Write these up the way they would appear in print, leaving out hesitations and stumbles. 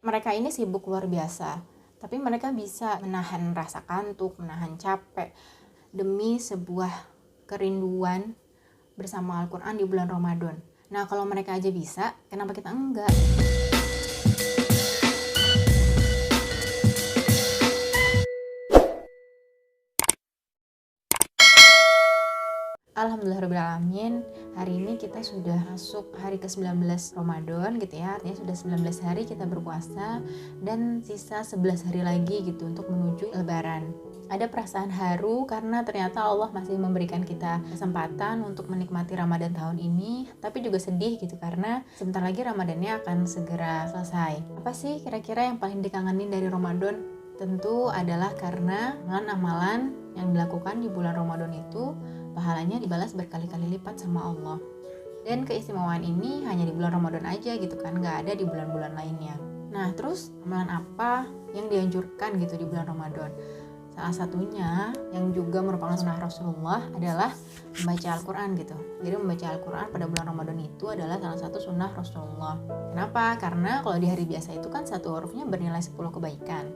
Mereka ini sibuk luar biasa, tapi mereka bisa menahan rasa kantuk, menahan capek demi sebuah kerinduan bersama Al-Quran di bulan Ramadan. Nah, kalau mereka aja bisa, kenapa kita enggak? Alhamdulillahirrahmanirrahim, hari ini kita sudah masuk hari ke-19 Ramadan gitu ya. Artinya sudah 19 hari kita berpuasa dan sisa 11 hari lagi gitu untuk menuju Lebaran. Ada perasaan haru karena ternyata Allah masih memberikan kita kesempatan untuk menikmati Ramadan tahun ini. Tapi juga sedih gitu karena sebentar lagi Ramadannya akan segera selesai. Apa sih kira-kira yang paling dikangenin dari Ramadan? Tentu adalah karena amalan-amalan yang dilakukan di bulan Ramadan itu pahalanya dibalas berkali-kali lipat sama Allah. Dan keistimewaan ini hanya di bulan Ramadan aja gitu kan, nggak ada di bulan-bulan lainnya. Nah, terus amalan apa yang dianjurkan gitu di bulan Ramadan? Salah satunya yang juga merupakan sunnah Rasulullah adalah membaca Al-Quran gitu. Jadi membaca Al-Quran pada bulan Ramadan itu adalah salah satu sunnah Rasulullah. Kenapa? Karena kalau di hari biasa itu kan satu hurufnya bernilai 10 kebaikan.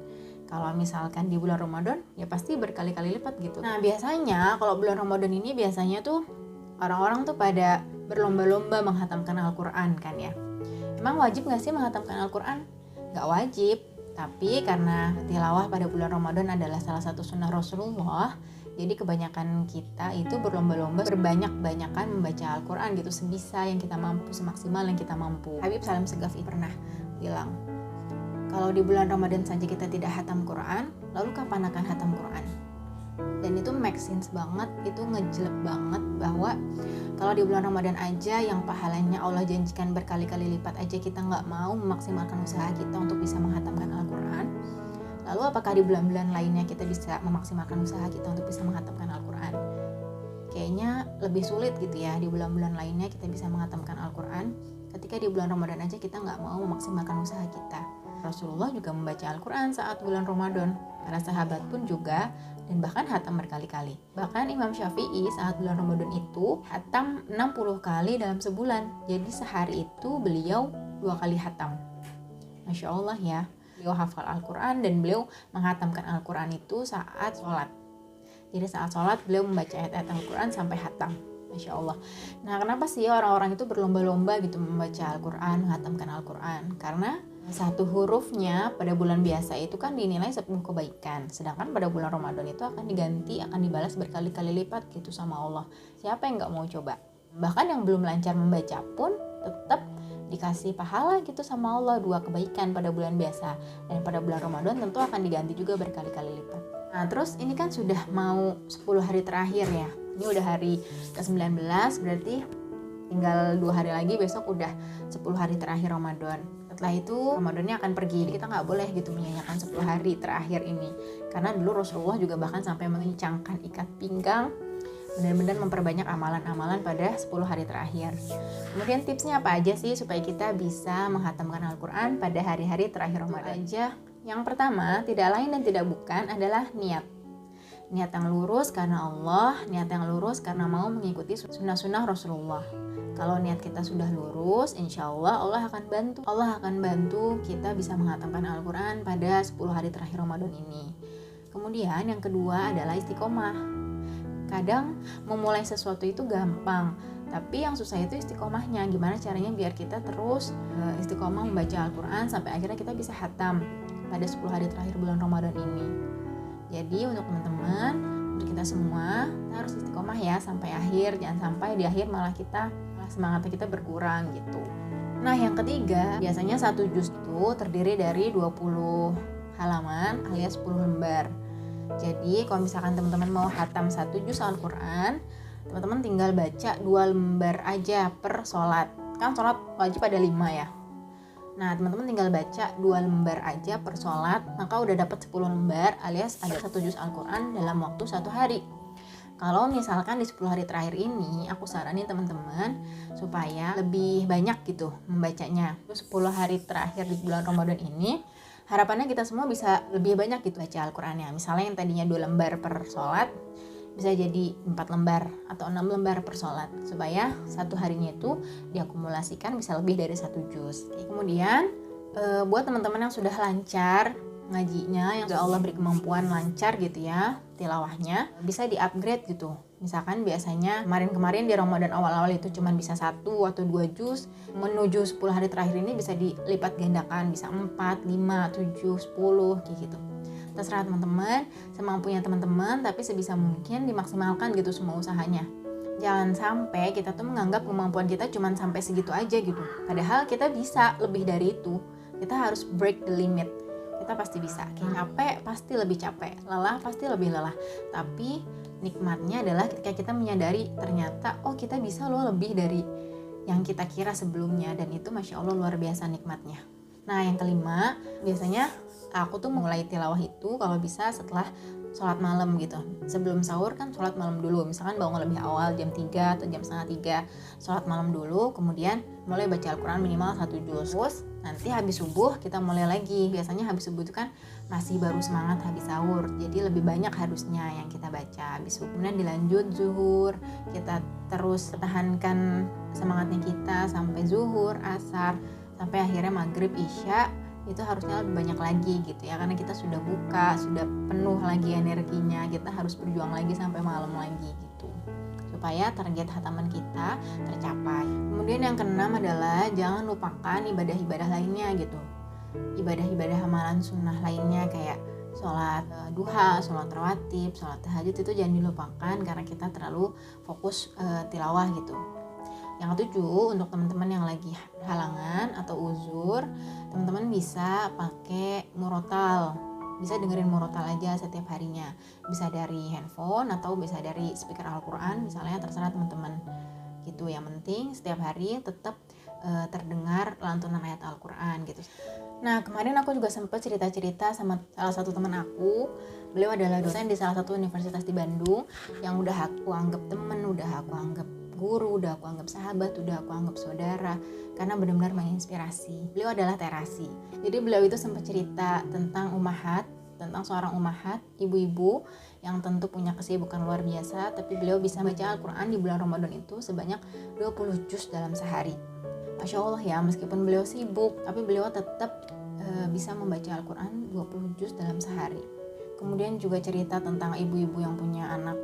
Kalau misalkan di bulan Ramadan, ya pasti berkali-kali lipat gitu. Nah, biasanya kalau bulan Ramadan ini biasanya tuh orang-orang tuh pada berlomba-lomba menghatamkan Al-Quran kan ya. Emang wajib gak sih menghatamkan Al-Quran? Gak wajib. Tapi karena tilawah pada bulan Ramadan adalah salah satu sunnah Rasulullah, jadi kebanyakan kita itu berlomba-lomba berbanyak-banyakan membaca Al-Quran gitu, sebisa yang kita mampu, semaksimal yang kita mampu. Habib Salim Segaf pernah bilang, kalau di bulan Ramadan saja kita tidak hatam Quran, lalu kapan akan hatam Quran? Dan itu make sense banget, itu ngejelek banget bahwa kalau di bulan Ramadan aja yang pahalanya Allah janjikan berkali-kali lipat aja kita nggak mau memaksimalkan usaha kita untuk bisa menghatamkan Al-Quran, lalu apakah di bulan-bulan lainnya kita bisa memaksimalkan usaha kita untuk bisa menghatamkan Al-Quran? Kayaknya lebih sulit gitu ya, di bulan-bulan lainnya kita bisa menghatamkan Al-Quran, ketika di bulan Ramadan aja kita nggak mau memaksimalkan usaha kita. Rasulullah juga membaca Al-Quran saat bulan Ramadan, para sahabat pun juga, dan bahkan hatam berkali-kali. Bahkan Imam Syafi'i saat bulan Ramadan itu hatam 60 kali dalam sebulan. Jadi sehari itu beliau 2 kali hatam. Masya Allah ya, beliau hafal Al-Quran dan beliau menghatamkan Al-Quran itu saat sholat. Jadi saat sholat beliau membaca ayat-ayat Al-Quran sampai hatam. Masya Allah. Nah, kenapa sih orang-orang itu berlomba-lomba gitu membaca Al-Quran, menghatamkan Al-Quran? Karena satu hurufnya pada bulan biasa itu kan dinilai 10 kebaikan. Sedangkan pada bulan Ramadan itu akan diganti, akan dibalas berkali-kali lipat gitu sama Allah. Siapa yang gak mau coba? Bahkan yang belum lancar membaca pun tetap dikasih pahala gitu sama Allah, 2 kebaikan pada bulan biasa. Dan pada bulan Ramadan tentu akan diganti juga berkali-kali lipat. Nah, terus ini kan sudah mau 10 hari terakhir ya. Ini udah hari ke-19, berarti tinggal 2 hari lagi, besok udah 10 hari terakhir Ramadan. Setelah itu Ramadannya akan pergi. Kita nggak boleh gitu menyanyikan 10 hari terakhir ini. Karena dulu Rasulullah juga bahkan sampai mengencangkan ikat pinggang, benar-benar memperbanyak amalan-amalan pada 10 hari terakhir. Kemudian tipsnya apa aja sih supaya kita bisa menghatamkan Al-Quran pada hari-hari terakhir Ramadan aja? Yang pertama, tidak lain dan tidak bukan adalah niat. Niat yang lurus karena Allah, niat yang lurus karena mau mengikuti sunnah-sunnah Rasulullah. Kalau niat kita sudah lurus, insya Allah akan bantu. Allah akan bantu kita bisa menghatamkan Al-Quran pada 10 hari terakhir Ramadan ini. Kemudian yang kedua adalah istiqomah. Kadang memulai sesuatu itu gampang, tapi yang susah itu istiqomahnya. Gimana caranya biar kita terus istiqomah membaca Al-Quran sampai akhirnya kita bisa hatam pada 10 hari terakhir bulan Ramadan ini. Jadi untuk teman-teman, untuk kita semua, kita harus istiqomah ya sampai akhir. Jangan sampai di akhir malah semangatnya kita berkurang gitu. Nah, yang ketiga, biasanya satu juz itu terdiri dari 20 halaman alias 10 lembar. Jadi kalau misalkan teman-teman mau hatam 1 juz Al-Quran, teman-teman tinggal baca 2 lembar aja per sholat. Kan sholat wajib ada 5 ya. Nah, teman-teman tinggal baca 2 lembar aja per sholat, maka udah dapat 10 lembar alias ada 1 juz Al-Quran dalam waktu 1 hari. Kalau misalkan di 10 hari terakhir ini, aku saranin teman-teman supaya lebih banyak gitu membacanya. 10 hari terakhir di bulan Ramadan ini, harapannya kita semua bisa lebih banyak gitu baca Al-Qurannya. Misalnya yang tadinya 2 lembar per sholat, bisa jadi 4 lembar atau 6 lembar per sholat. Supaya satu harinya itu diakumulasikan bisa lebih dari 1 juz. Kemudian Buat teman-teman yang sudah lancar ngajinya, yang sudah Allah beri kemampuan lancar gitu ya tilawahnya, bisa di-upgrade gitu. Misalkan biasanya kemarin-kemarin di Ramadan awal-awal itu cuma bisa 1 atau 2 juz, menuju 10 hari terakhir ini bisa dilipat gandakan, bisa 4, 5, 7, 10 kayak gitu. Terserah teman-teman, semampunya teman-teman, tapi sebisa mungkin dimaksimalkan gitu semua usahanya. Jangan sampai kita tuh menganggap kemampuan kita cuma sampai segitu aja gitu. Padahal kita bisa lebih dari itu. Kita harus break the limit. Kita pasti bisa. Capek pasti lebih capek, lelah pasti lebih lelah. Tapi nikmatnya adalah ketika kita menyadari ternyata kita bisa loh lebih dari yang kita kira sebelumnya, dan itu Masya Allah luar biasa nikmatnya. Nah yang kelima, biasanya aku tuh mulai tilawah itu kalau bisa setelah sholat malam gitu. Sebelum sahur kan sholat malam dulu, misalkan bangun lebih awal jam 3 atau jam setengah 3, sholat malam dulu, kemudian mulai baca Al-Quran minimal 1 juz. Terus nanti habis subuh kita mulai lagi. Biasanya habis subuh itu kan masih baru semangat habis sahur, jadi lebih banyak harusnya yang kita baca habis subuh. Kemudian dilanjut zuhur, kita terus pertahankan semangatnya kita sampai zuhur, asar, sampai akhirnya maghrib, isya. Itu harusnya lebih banyak lagi gitu ya, karena kita sudah buka, sudah penuh lagi energinya, kita harus berjuang lagi sampai malam lagi gitu, supaya target hataman kita tercapai. Kemudian yang keenam adalah jangan lupakan ibadah-ibadah lainnya gitu, ibadah-ibadah amalan sunnah lainnya kayak sholat duha, sholat rawatib, sholat tahajud, itu jangan dilupakan karena kita terlalu fokus tilawah gitu. Yang ketujuh, untuk teman-teman yang lagi halangan atau uzur, teman-teman bisa pakai murotal, bisa dengerin murotal aja setiap harinya, bisa dari handphone atau bisa dari speaker Al-Quran misalnya, terserah teman-teman gitu. Yang penting setiap hari tetap terdengar lantunan ayat Al-Quran gitu. Nah kemarin aku juga sempat cerita-cerita sama salah satu teman aku. Beliau adalah dosen di salah satu universitas di Bandung yang udah aku anggap teman, udah aku anggap guru, udah aku anggap sahabat, udah aku anggap saudara, karena benar-benar menginspirasi. Beliau adalah terasi. Jadi beliau itu sempat cerita tentang umahat, tentang seorang umahat, ibu-ibu yang tentu punya kesibukan luar biasa, tapi beliau bisa baca Al-Quran di bulan Ramadan itu sebanyak 20 juz dalam sehari. Masya Allah ya, meskipun beliau sibuk, tapi beliau tetap bisa membaca Al-Quran 20 juz dalam sehari. Kemudian juga cerita tentang ibu-ibu yang punya anak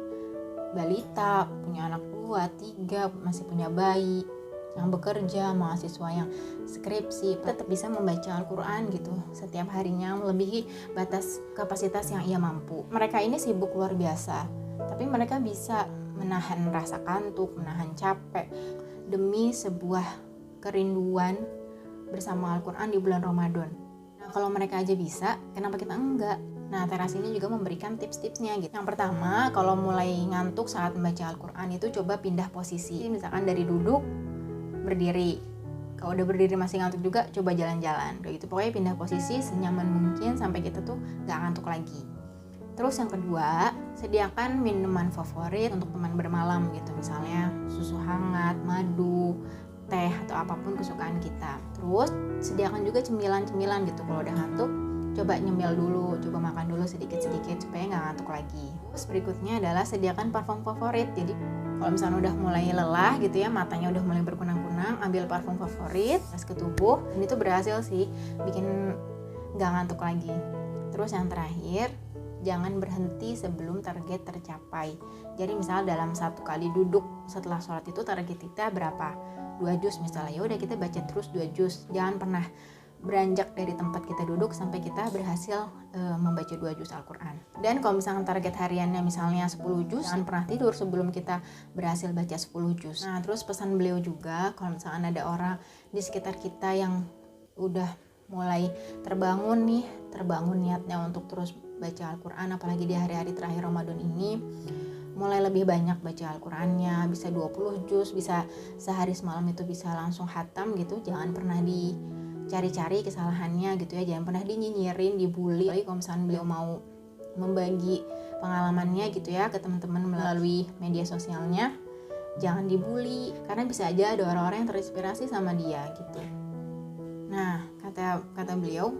balita, punya anak 2, 3, masih punya bayi, yang bekerja, mahasiswa yang skripsi, tetap bisa membaca Al-Quran gitu setiap harinya melebihi batas kapasitas yang ia mampu. Mereka ini sibuk luar biasa, tapi mereka bisa menahan rasa kantuk, menahan capek demi sebuah kerinduan bersama Al-Quran di bulan Ramadan. Nah kalau mereka aja bisa, kenapa kita enggak? Nah teras ini juga memberikan tips-tipsnya gitu. Yang pertama, kalau mulai ngantuk saat membaca Al-Quran itu coba pindah posisi. Misalkan dari duduk, berdiri. Kalau udah berdiri masih ngantuk juga, coba jalan-jalan. Kayak gitu, pokoknya pindah posisi senyaman mungkin sampai kita tuh gak ngantuk lagi. Terus yang kedua, sediakan minuman favorit untuk teman bermalam gitu. Misalnya susu hangat, madu, teh, atau apapun kesukaan kita. Terus sediakan juga cemilan-cemilan gitu. Kalau udah ngantuk, coba nyemil dulu, coba makan dulu sedikit-sedikit supaya nggak ngantuk lagi. Terus berikutnya adalah sediakan parfum favorit. Jadi kalau misalnya udah mulai lelah gitu ya, matanya udah mulai berkunang-kunang, ambil parfum favorit, tes ke tubuh, dan itu berhasil sih bikin nggak ngantuk lagi. Terus yang terakhir, jangan berhenti sebelum target tercapai. Jadi misal dalam satu kali duduk setelah sholat itu target kita berapa? 2 juz misalnya, ya udah kita baca terus 2 juz. Jangan pernah beranjak dari tempat kita duduk sampai kita berhasil membaca 2 juz Al-Quran. Dan kalau misalkan target hariannya misalnya 10 juz, jangan pernah tidur sebelum kita berhasil baca 10 juz. Nah terus pesan beliau juga, kalau misalkan ada orang di sekitar kita yang udah mulai terbangun niatnya untuk terus baca Al-Quran, apalagi di hari-hari terakhir Ramadan ini, mulai lebih banyak baca Al-Qurannya, bisa 20 juz, bisa sehari semalam itu bisa langsung khatam gitu. Jangan pernah dicari-cari kesalahannya gitu ya, jangan pernah dinyinyirin, dibully. Apalagi kalau misalnya beliau mau membagi pengalamannya gitu ya ke teman-teman melalui media sosialnya, jangan dibully, karena bisa aja ada orang-orang yang terinspirasi sama dia gitu. Nah kata beliau,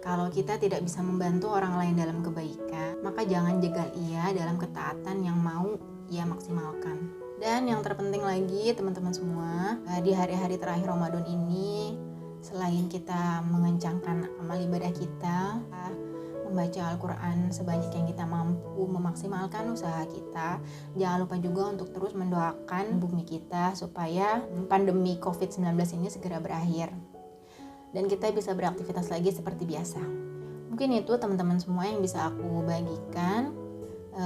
kalau kita tidak bisa membantu orang lain dalam kebaikan, maka jangan jegal ia dalam ketaatan yang mau ia maksimalkan. Dan yang terpenting lagi teman-teman semua, di hari-hari terakhir Ramadan ini, Selain kita mengencangkan amal ibadah kita, membaca Al-Quran sebanyak yang kita mampu, memaksimalkan usaha kita. Jangan lupa juga untuk terus mendoakan bumi kita supaya pandemi COVID-19 ini segera berakhir dan kita bisa beraktivitas lagi seperti biasa. Mungkin itu teman-teman semua yang bisa aku bagikan.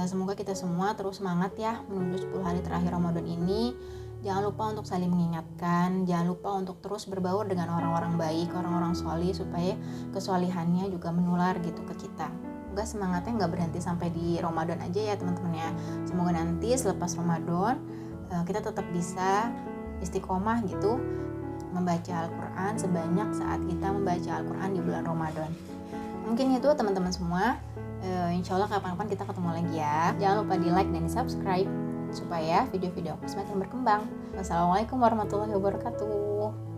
Semoga kita semua terus semangat ya menuju 10 hari terakhir Ramadan ini. Jangan lupa untuk saling mengingatkan, jangan lupa untuk terus berbaur dengan orang-orang baik, orang-orang solih, supaya kesolihannya juga menular gitu ke kita. Semoga semangatnya nggak berhenti sampai di Ramadan aja ya teman-teman ya. Semoga nanti selepas Ramadan kita tetap bisa istiqomah gitu membaca Al-Quran sebanyak saat kita membaca Al-Quran di bulan Ramadan. Mungkin itu teman-teman semua. Insya Allah kapan-kapan kita ketemu lagi ya. Jangan lupa di like dan di subscribe supaya video-video aku semakin berkembang. Wassalamualaikum warahmatullahi wabarakatuh.